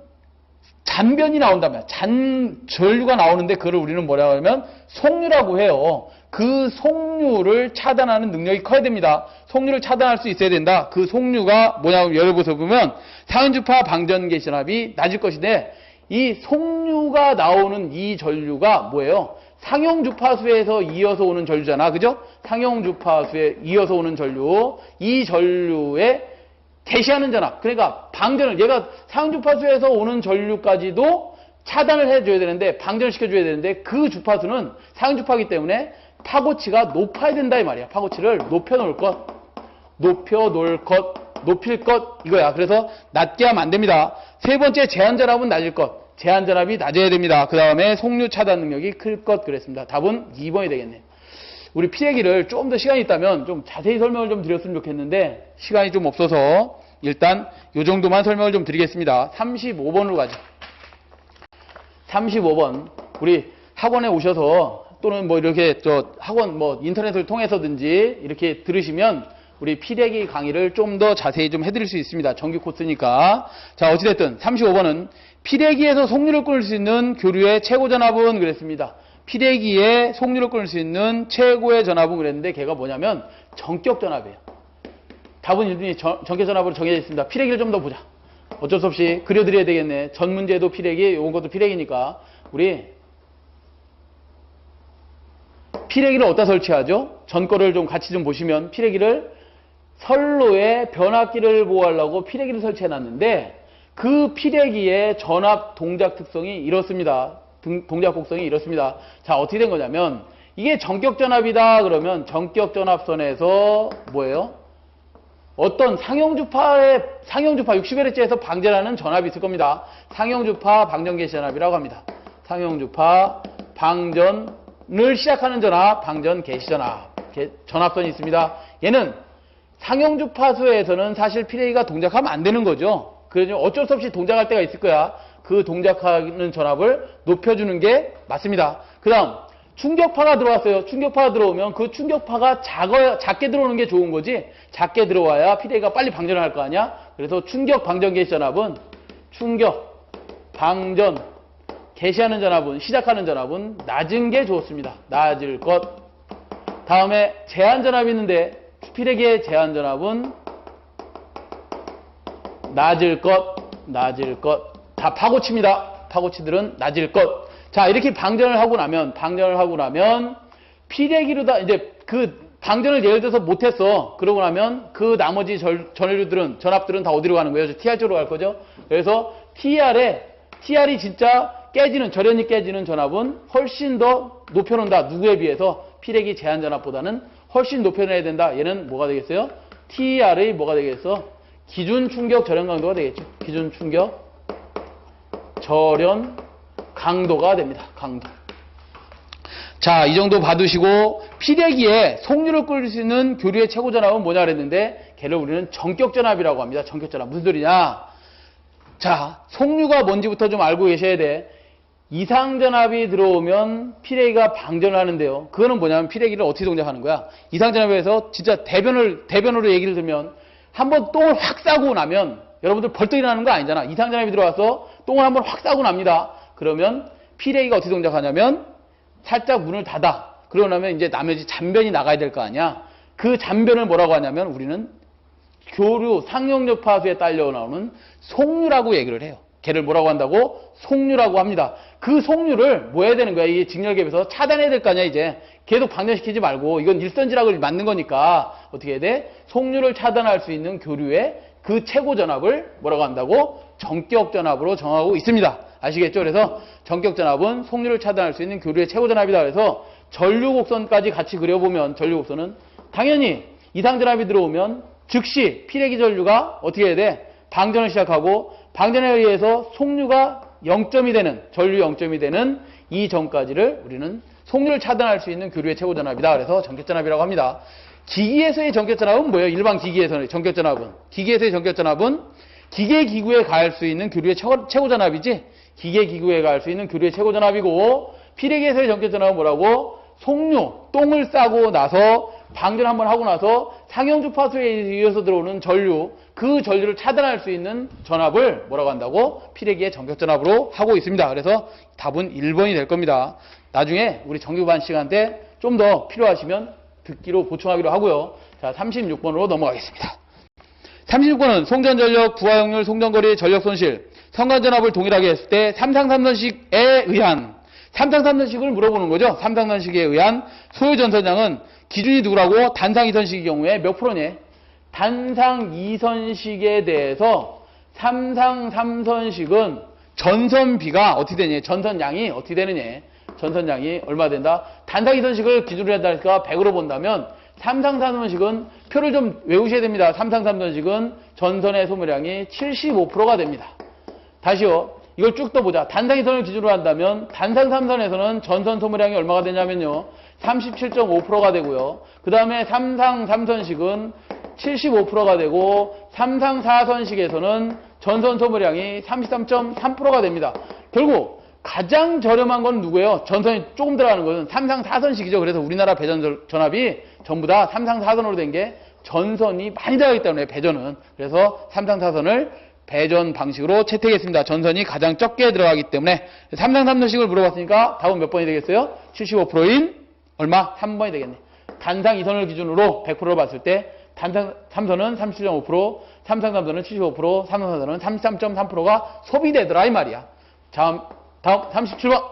잔변이 나온다면 잔전류가 나오는데 그걸 우리는 뭐라고 하면 속류라고 해요. 그 속류를 차단하는 능력이 커야 됩니다. 속류를 차단할 수 있어야 된다. 그 속류가 뭐냐고 열어보서 보면 상용주파 방전 개시 전압이 낮을 것인데 이 속류가 나오는 이 전류가 뭐예요? 상용주파수에서 이어서 오는 전류잖아. 그죠? 상용주파수에 이어서 오는 전류. 이 전류에 개시하는 전압. 그러니까 방전을 얘가 상용주파수에서 오는 전류까지도 차단을 해줘야 되는데 방전을 시켜줘야 되는데 그 주파수는 상용주파이기 때문에 파고치가 높아야 된다 이 말이야. 파고치를 높여놓을 것. 높일 것 이거야. 그래서 낮게 하면 안 됩니다. 세 번째 제한전압은 낮을 것. 제한전압이 낮아야 됩니다. 그 다음에 속류 차단 능력이 클 것 그랬습니다. 답은 2번이 되겠네요. 우리 피래기를 좀 더 시간이 있다면 좀 자세히 설명을 좀 드렸으면 좋겠는데 시간이 좀 없어서 일단 이 정도만 설명을 좀 드리겠습니다. 35번으로 가죠. 35번 우리 학원에 오셔서 또는 뭐 이렇게 학원 뭐 인터넷을 통해서든지 이렇게 들으시면 우리 피래기 강의를 좀 더 자세히 좀 해드릴 수 있습니다. 정규 코스니까. 자, 어찌됐든 35번은 피래기에서 속류를 끊을 수 있는 교류의 최고 전압은 그랬습니다. 피래기에 속류를 끊을 수 있는 최고의 전압은 그랬는데 걔가 뭐냐면 전격 전압이에요. 답은 이미 전격 전압으로 정해져 있습니다. 피래기를 좀 더 보자. 어쩔 수 없이 그려드려야 되겠네. 전 문제도 피래기, 요건 것도 피래기니까 우리 피래기를 어디다 설치하죠? 전 거를 좀 같이 좀 보시면 피래기를 선로에 변압기를 보호하려고 피래기를 설치해놨는데 그 피래기의 전압 동작 특성이 이렇습니다. 동작 곡성이 이렇습니다. 자, 어떻게 된 거냐면 이게 전격전압이다 그러면 전격전압선에서 뭐예요? 어떤 상형주파 60Hz에서 방전하는 전압이 있을 겁니다. 상형주파 방전개시전압이라고 합니다. 상형주파 방전을 시작하는 전압, 방전개시전압. 전압선이 있습니다. 얘는 상형주파수에서는 사실 피레이가 동작하면 안 되는 거죠. 그래서 어쩔 수 없이 동작할 때가 있을 거야. 그 동작하는 전압을 높여주는 게 맞습니다. 그 다음 충격파가 들어왔어요. 충격파가 들어오면 그 충격파가 작게 들어오는 게 좋은 거지, 작게 들어와야 피레이가 빨리 방전을 할 거 아니야. 그래서 충격 방전 개시 전압은 충격 방전 개시하는 전압은, 시작하는 전압은 낮은 게 좋습니다. 낮을 것. 다음에 제한 전압이 있는데 피레기의 제한 전압은 낮을 것. 다 파고칩니다. 파고치들은 낮을 것. 자, 이렇게 방전을 하고 나면 피레기로다 이제 그 방전을 예를 들어서 못했어. 그러고 나면 그 나머지 전압들은 다 어디로 가는 거예요? TR 쪽으로 갈 거죠. 그래서 TR이 진짜 절연이 깨지는 전압은 훨씬 더 높여놓는다. 누구에 비해서? 피레기 제한 전압보다는 훨씬 높여내야 된다. 얘는 뭐가 되겠어요? TR의 뭐가 되겠어? 기준 충격 절연 강도가 되겠죠. 기준 충격 절연 강도가 됩니다. 강도. 자, 이 정도 봐두시고, 피레기에 속류를 끓일 수 있는 교류의 최고 전압은 뭐냐 그랬는데, 걔를 우리는 전격 전압이라고 합니다. 전격 전압. 무슨 소리냐? 자, 속류가 뭔지부터 좀 알고 계셔야 돼. 이상 전압이 들어오면 피레기가 방전을 하는데요. 그거는 뭐냐면 피레기를 어떻게 동작하는 거야? 이상 전압에서 진짜 대변으로 얘기를 들면, 한번 똥을 확 싸고 나면 여러분들 벌떡 일어나는 거 아니잖아. 이상 전압이 들어와서 똥을 한번 확 싸고 납니다. 그러면 피레기가 어떻게 동작하냐면 살짝 문을 닫아. 그러고 나면 이제 나머지 잔변이 나가야 될 거 아니야. 그 잔변을 뭐라고 하냐면 우리는 교류 상형주파수에 딸려 나오는 속류라고 얘기를 해요. 걔를 뭐라고 한다고? 속류라고 합니다. 그 속류를 뭐 해야 되는 거야? 이게 직렬계에서 차단해야 될 거 아니야. 이제 계속 방전시키지 말고, 이건 일선지락을 맞는 거니까 어떻게 해야 돼? 속류를 차단할 수 있는 교류의 그 최고 전압을 뭐라고 한다고? 전격 전압으로 정하고 있습니다. 아시겠죠? 그래서 전격 전압은 속류를 차단할 수 있는 교류의 최고 전압이다. 그래서 전류 곡선까지 같이 그려보면, 전류 곡선은 당연히 이상 전압이 들어오면 즉시 피레기 전류가 어떻게 해야 돼? 방전을 시작하고, 방전에 의해서 속류가 0점이 되는, 전류 0점이 되는 이 점까지를 우리는 속류를 차단할 수 있는 교류의 최고 전압이다. 그래서 전격 전압이라고 합니다. 기기에서의 전격 전압은 뭐예요? 일반 기기에서의 전격 전압은, 기계에서의 전격 전압은 기계 기구에 가할 수 있는 교류의 최고 전압이지, 기계 기구에 가할 수 있는 교류의 최고 전압이고, 피레기에서의 전격 전압은 뭐라고? 속류, 똥을 싸고 나서 방전 한번 하고 나서 상형주파수에 의해서 들어오는 전류, 그 전류를 차단할 수 있는 전압을 뭐라고 한다고? 피레기의 전격 전압으로 하고 있습니다. 그래서 답은 1번이 될 겁니다. 나중에 우리 정규반 시간 때 좀 더 필요하시면 듣기로 보충하기로 하고요. 자, 36번으로 넘어가겠습니다. 36번은 송전전력, 부하역률, 송전거리, 전력손실, 성간전압을 동일하게 했을 때 삼상삼선식에 의한, 삼상삼선식을 물어보는 거죠. 삼상삼선식에 의한 소요전선량은 기준이 누구라고? 단상 2선식의 경우에 몇 프로냐? 단상 2선식에 대해서 삼상 3선식은 전선비가 어떻게 되냐? 전선량이 어떻게 되느냐? 전선량이 얼마 된다? 단상 2선식을 기준으로 한다니까 100으로 본다면 삼상 3선식은 표를 좀 외우셔야 됩니다. 삼상 3선식은 전선의 소모량이 75%가 됩니다. 다시요. 이걸 쭉 떠보자. 단상 2선을 기준으로 한다면 단상 3선에서는 전선 소모량이 얼마가 되냐면요. 37.5%가 되고요. 그 다음에 삼상 3선식은 75%가 되고, 삼상 4선식에서는 전선 소모량이 33.3%가 됩니다. 결국 가장 저렴한 건 누구예요? 전선이 조금 들어가는 것은 삼상 4선식이죠. 그래서 우리나라 배전 전압이 전부 다 삼상 4선으로 된 게 전선이 많이 들어가기 때문에, 배전은. 그래서 삼상 4선을 배전 방식으로 채택했습니다. 전선이 가장 적게 들어가기 때문에. 삼상 3선식을 물어봤으니까 답은 몇 번이 되겠어요? 75%인 얼마? 3번이 되겠네. 단상 2선을 기준으로 100%를 봤을 때 단상 3선은 37.5%, 삼상 3선은 75%, 삼상 4선은 33.3%가 소비되더라 이 말이야. 다음 37번.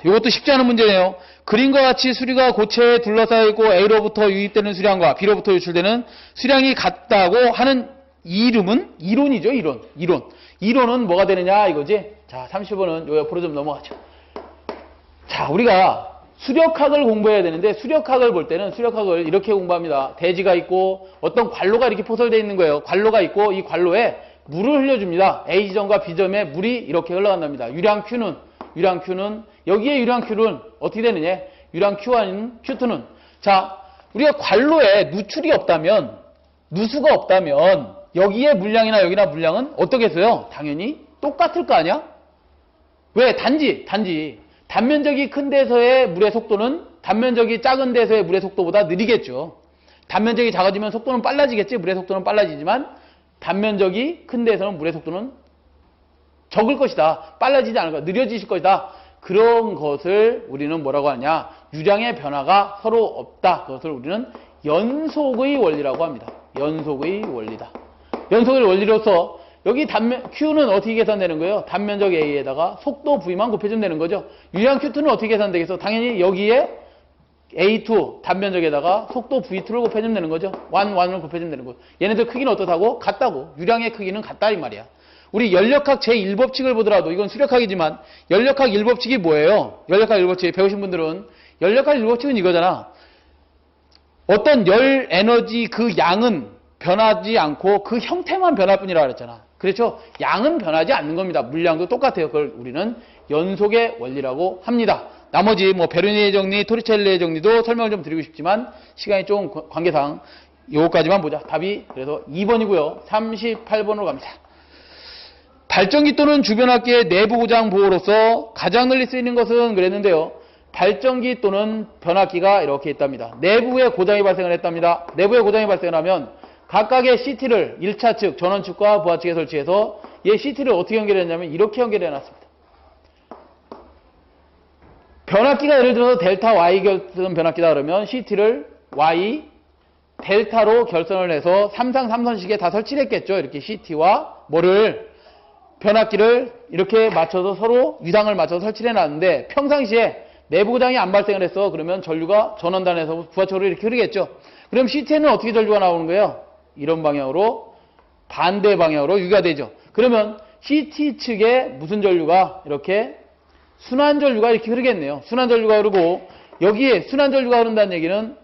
이것도 쉽지 않은 문제네요. 그림과 같이 수리가 고체에 둘러싸여 있고 A로부터 유입되는 수량과 B로부터 유출되는 수량이 같다고 하는 이름은? 이론이죠. 이론은 뭐가 되느냐 이거지. 자, 30번은 요 옆으로 좀 넘어가죠. 자, 우리가 수력학을 공부해야 되는데 수력학을 볼 때는 수력학을 이렇게 공부합니다. 대지가 있고 어떤 관로가 이렇게 포설되어 있는 거예요. 관로가 있고 이 관로에 물을 흘려줍니다. A지점과 B점에 물이 이렇게 흘러간답니다. 유량 Q는 여기에 유량 Q는 어떻게 되느냐? 유량 Q1, Q2는 자, 우리가 관로에 누출이 없다면 누수가 없다면 여기에 물량이나 여기나 물량은 어떻겠어요? 당연히 똑같을 거 아니야? 왜? 단지 단면적이 큰 데서의 물의 속도는 단면적이 작은 데서의 물의 속도보다 느리겠죠. 단면적이 작아지면 속도는 빨라지겠지. 물의 속도는 빨라지지만 단면적이 큰 데서는 물의 속도는 적을 것이다. 빨라지지 않을 것이다. 느려지실 것이다. 그런 것을 우리는 뭐라고 하냐? 유량의 변화가 서로 없다. 그것을 우리는 연속의 원리라고 합니다. 연속의 원리다. 연속의 원리로서 여기 Q는 어떻게 계산되는 거예요? 단면적 A에다가 속도 V만 곱해주면 되는 거죠. 유량 Q2는 어떻게 계산되겠어? 당연히 여기에 A2 단면적에다가 속도 V2를 곱해주면 되는 거죠. 1을 곱해주면 되는 거죠. 얘네들 크기는 어떻다고? 같다고. 유량의 크기는 같다 이 말이야. 우리 연력학 제1법칙을 보더라도 이건 수력학이지만 연력학 1법칙이 뭐예요? 연력학 1법칙 배우신 분들은 연력학 1법칙은 이거잖아. 어떤 열 에너지 그 양은 변하지 않고 그 형태만 변할 뿐이라 그랬잖아. 그렇죠? 양은 변하지 않는 겁니다. 물량도 똑같아요. 그걸 우리는 연속의 원리라고 합니다. 나머지 뭐 베르니의 정리, 토리첼리의 정리도 설명을 좀 드리고 싶지만 시간이 좀 관계상 요거까지만 보자. 답이 그래서 2번이고요. 38번으로 갑니다. 발전기 또는 주변학기의 내부 고장 보호로서 가장 널리 쓰이는 것은 그랬는데요. 발전기 또는 변압기가 이렇게 있답니다. 내부에 고장이 발생을 했답니다. 내부에 고장이 발생을 하면 각각의 CT를 1차 측, 전원 측과 부하 측에 설치해서 얘 CT를 어떻게 연결했냐면 이렇게 연결해 놨습니다. 변압기가 예를 들어서 델타 Y 결선 변압기다 그러면 CT를 Y 델타로 결선을 해서 3상 3선식에 다 설치를 했겠죠. 이렇게 CT와 뭐를 변압기를 이렇게 맞춰서 서로 위상을 맞춰서 설치를 해놨는데 평상시에 내부 고장이 안 발생을 했어. 그러면 전류가 전원단에서 부하처로 이렇게 흐르겠죠. 그럼 CT에는 어떻게 전류가 나오는 거예요? 이런 방향으로 반대 방향으로 유기가 되죠. 그러면 CT 측에 무슨 전류가 이렇게 순환 전류가 이렇게 흐르겠네요. 순환 전류가 흐르고 여기에 순환 전류가 흐른다는 얘기는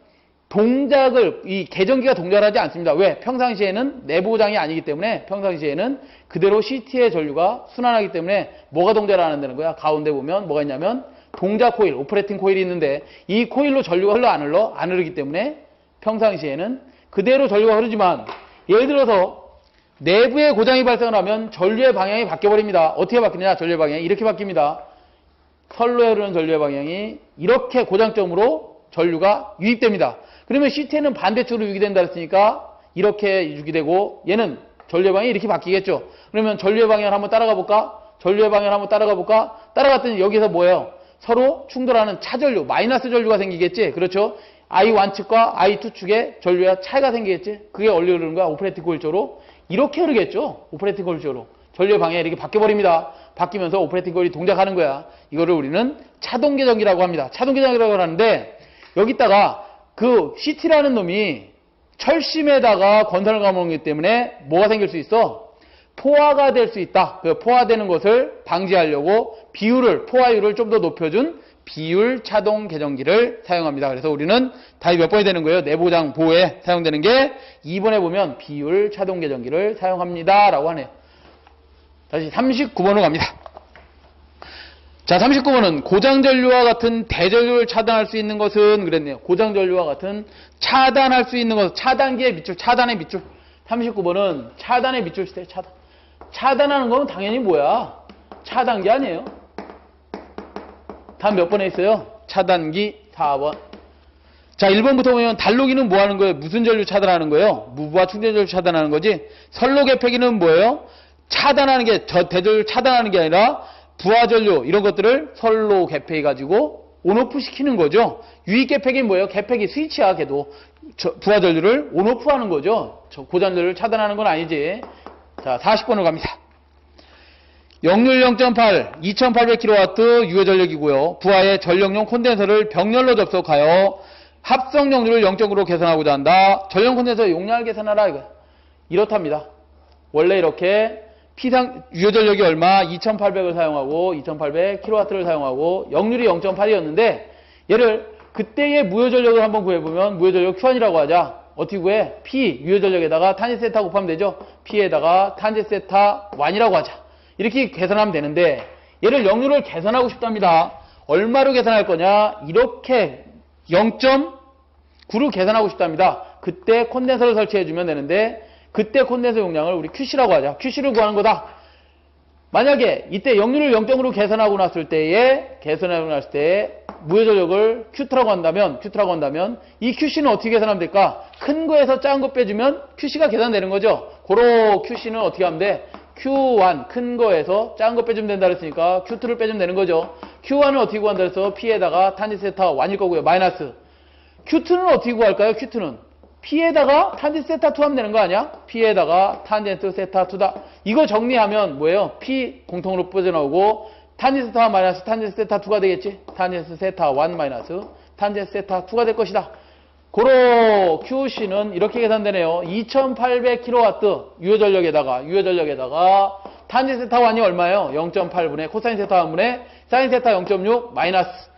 동작을 이 계전기가 동작을 하지 않습니다. 왜? 평상시에는 내부 고장이 아니기 때문에 평상시에는 그대로 CT의 전류가 순환하기 때문에 뭐가 동작을 안 한다는 거야? 가운데 보면 뭐가 있냐면 동작 코일, 오퍼레이팅 코일이 있는데 이 코일로 전류가 흘러 안 흘러? 안 흐르기 때문에 평상시에는 그대로 전류가 흐르지만 예를 들어서 내부에 고장이 발생을 하면 전류의 방향이 바뀌어버립니다. 어떻게 바뀌느냐? 전류의 방향이 이렇게 바뀝니다. 선로에 흐르는 전류의 방향이 이렇게 고장점으로 전류가 유입됩니다. 그러면 CT에는 반대쪽으로 유기된다 했으니까 이렇게 유기되고 얘는 전류의 방향이 이렇게 바뀌겠죠. 그러면 전류의 방향을 한번 따라가 볼까? 전류의 방향을 한번 따라가 볼까? 따라갔더니 여기서 뭐예요? 서로 충돌하는 차전류, 마이너스 전류가 생기겠지. 그렇죠? I1 측과 I2 측에 전류의 차이가 생기겠지. 그게 어디로 흐르는 거야? 오퍼레이팅 코일 쪽으로. 이렇게 흐르겠죠. 오퍼레이팅 코일 쪽으로. 전류의 방향이 이렇게 바뀌어버립니다. 바뀌면서 오퍼레이팅 코일이 동작하는 거야. 이거를 우리는 차동계전기라고 합니다. 차동계전기라고 하는데 여기다가 그 CT라는 놈이 철심에다가 권선을 감아놓기 때문에 뭐가 생길 수 있어? 포화가 될 수 있다. 그 포화되는 것을 방지하려고 비율을, 포화율을 좀 더 높여준 비율 차동 계전기를 사용합니다. 그래서 우리는 답이 몇 번이 되는 거예요? 내부 고장 보호에 사용되는 게 2번에 보면 비율 차동 계전기를 사용합니다. 라고 하네요. 다시 39번으로 갑니다. 자, 39번은 고장전류와 같은 대전류를 차단할 수 있는 것은 그랬네요. 고장전류와 같은 차단할 수 있는 것, 차단기의 밑줄, 차단의 밑줄. 39번은 차단의 밑줄 시대, 차단. 차단하는 건 당연히 뭐야? 차단기 아니에요? 다음 몇 번에 있어요? 차단기 4번. 자, 1번부터 보면 단로기는 뭐 하는 거예요? 무슨 전류 차단하는 거예요? 무부하 충전 전류 차단하는 거지. 선로 개폐기는 뭐예요? 차단하는 게, 대전류 차단하는 게 아니라 부하 전류 이런 것들을 선로 개폐해 가지고 온오프 시키는 거죠. 유입 개폐기는 뭐예요? 개폐기 스위치야, 걔도. 부하 전류를 온오프 하는 거죠. 고장 전류를 차단하는 건 아니지. 자, 40번으로 갑니다. 역률 0.8, 2800kW 유효 전력이고요. 부하의 전력용 콘덴서를 병렬로 접속하여 합성 역률을 0.9로 개선하고자 한다. 전력 콘덴서 용량을 계산하라 이거. 이렇답니다. 원래 이렇게 유효전력이 얼마? 2800을 사용하고 2800kW를 사용하고 역률이 0.8이었는데 얘를 그때의 무효전력을 한번 구해보면 무효전력 Q1이라고 하자. 어떻게 구해? P 유효전력에다가 탄젠세타 곱하면 되죠. P에다가 탄젠세타 1이라고 하자. 이렇게 계산하면 되는데 얘를 역률을 계산하고 싶답니다. 얼마로 계산할 거냐? 이렇게 0.9로 계산하고 싶답니다. 그때 콘덴서를 설치해주면 되는데 그때 콘덴서 용량을 우리 QC라고 하자. QC를 구하는 거다. 만약에 이때 역률을 0.9로 계산하고 났을 때에 무효전력을 Q2라고 한다면 이 QC는 어떻게 계산하면 될까? 큰 거에서 작은 거 빼주면 QC가 계산되는 거죠. 고로 QC는 어떻게 하면 돼? Q1 큰 거에서 작은 거 빼주면 된다 그랬으니까 Q2를 빼주면 되는 거죠. Q1은 어떻게 구한다 그래서 P에다가 탄젠세타 1일 거고요. 마이너스. Q2는 어떻게 구할까요? Q2는 P에다가 탄젠트 세타 2 하면 되는 거 아니야? P에다가 탄젠트 세타 2다. 이거 정리하면 뭐예요? P 공통으로 빠져나오고 탄젠트 세타 마이너스 탄젠트 세타 2가 되겠지? 탄젠트 세타 1 마이너스 탄젠트 세타 2가 될 것이다. 고로 QC는 이렇게 계산되네요. 2800kW 유효전력에다가 탄젠트 세타 1이 얼마예요? 0.8분의 코사인 세타 1분의 사인 세타 0.6 마이너스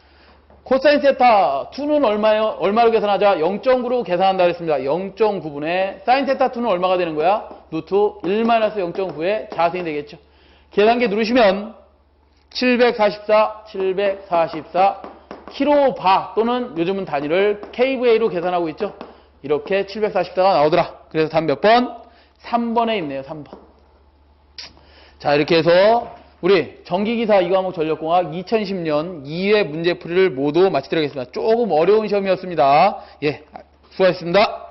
코사인 세타 2는 얼마예요? 얼마로 계산하자? 0.9로 계산한다 그랬습니다. 0.9분의 사인 세타 2는 얼마가 되는 거야? 루트 1 마이너스 0.9의 자승이 되겠죠. 계산기 누르시면 744 킬로바 또는 요즘은 단위를 kVA로 계산하고 있죠. 이렇게 744가 나오더라. 그래서 답 몇 번? 3번에 있네요. 3번. 자, 이렇게 해서 우리 전기기사 2과목 전력공학 2010년 2회 문제풀이를 모두 마치도록 하겠습니다. 조금 어려운 시험이었습니다. 예, 수고하셨습니다.